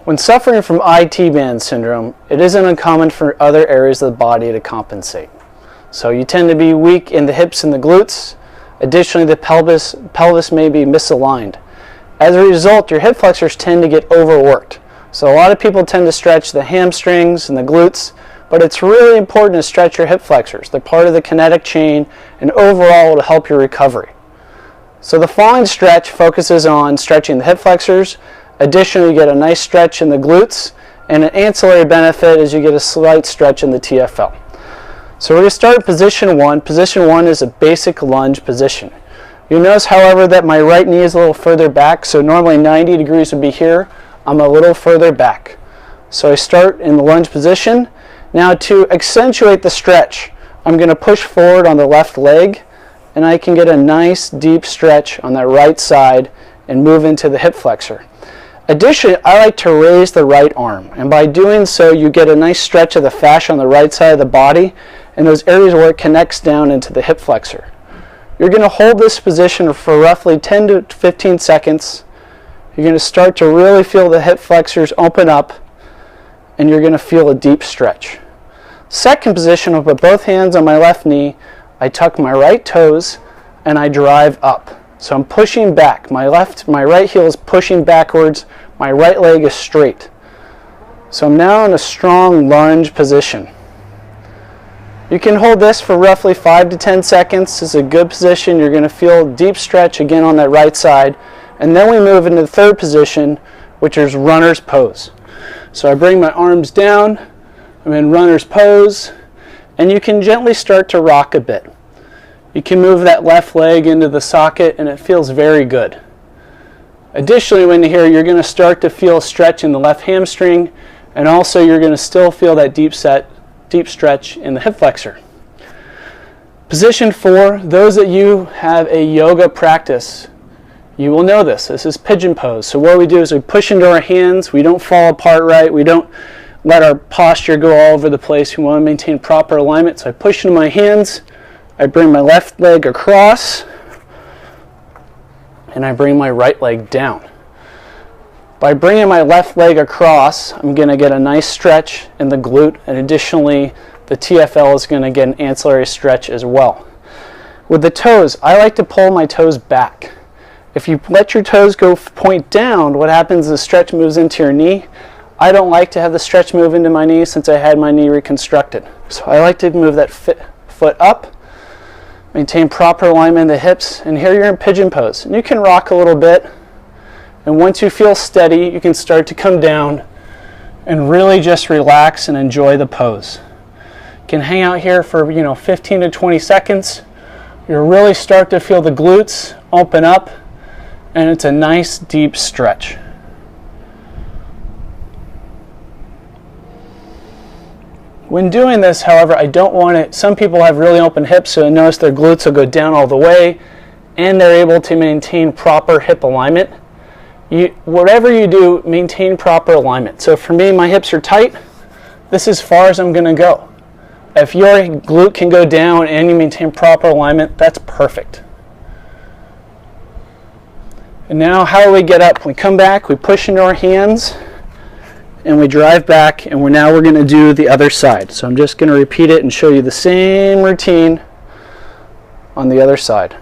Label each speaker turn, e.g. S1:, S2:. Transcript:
S1: When suffering from IT band syndrome, it isn't uncommon for other areas of the body to compensate. So you tend to be weak in the hips and the glutes. Additionally, the pelvis may be misaligned. As a result, your hip flexors tend to get overworked. So a lot of people tend to stretch the hamstrings and the glutes, but it's really important to stretch your hip flexors. They're part of the kinetic chain, and overall it'll help your recovery. So the following stretch focuses on stretching the hip flexors. Additionally, you get a nice stretch in the glutes, and an ancillary benefit is you get a slight stretch in the TFL. So we're going to start in position 1. Position 1 is a basic lunge position. You'll notice, however, that my right knee is a little further back, so normally 90 degrees would be here. I'm a little further back. So I start in the lunge position. Now to accentuate the stretch, I'm going to push forward on the left leg, and I can get a nice deep stretch on that right side and move into the hip flexor. Additionally, I like to raise the right arm, and by doing so you get a nice stretch of the fascia on the right side of the body and those areas where it connects down into the hip flexor. You're going to hold this position for roughly 10 to 15 seconds. You're going to start to really feel the hip flexors open up, and you're going to feel a deep stretch. Second position, I'll put both hands on my left knee, I tuck my right toes, and I drive up. So I'm pushing back. My right heel is pushing backwards. My right leg is straight. So I'm now in a strong lunge position. You can hold this for roughly 5 to 10 seconds. This is a good position. You're going to feel a deep stretch again on that right side. And then we move into the third position, which is runner's pose. So I bring my arms down. I'm in runner's pose. And you can gently start to rock a bit. You can move that left leg into the socket, and it feels very good. Additionally, when you're here, you're going to start to feel a stretch in the left hamstring, and also you're going to still feel that deep stretch in the hip flexor. Position 4, those that you have a yoga practice, you will know this. This is pigeon pose. So what we do is we push into our hands. We don't fall apart right. We don't let our posture go all over the place. We want to maintain proper alignment. So I push into my hands. I bring my left leg across, and I bring my right leg down. By bringing my left leg across, I'm going to get a nice stretch in the glute, and additionally, the TFL is going to get an ancillary stretch as well. With the toes, I like to pull my toes back. If you let your toes go point down, what happens is the stretch moves into your knee. I don't like to have the stretch move into my knee since I had my knee reconstructed. So I like to move that foot up. Maintain proper alignment in the hips, and here you're in pigeon pose. And you can rock a little bit, and once you feel steady, you can start to come down and really just relax and enjoy the pose. You can hang out here for 15 to 20 seconds. You'll really start to feel the glutes open up, and it's a nice deep stretch. When doing this, however, I don't want it. Some people have really open hips, so notice their glutes will go down all the way, and they're able to maintain proper hip alignment. Whatever you do, maintain proper alignment. So for me, my hips are tight. This is as far as I'm going to go. If your glute can go down and you maintain proper alignment, that's perfect. And now, how do we get up? We come back, we push into our hands, and we drive back, and we're going to do the other side. So I'm just going to repeat it and show you the same routine on the other side.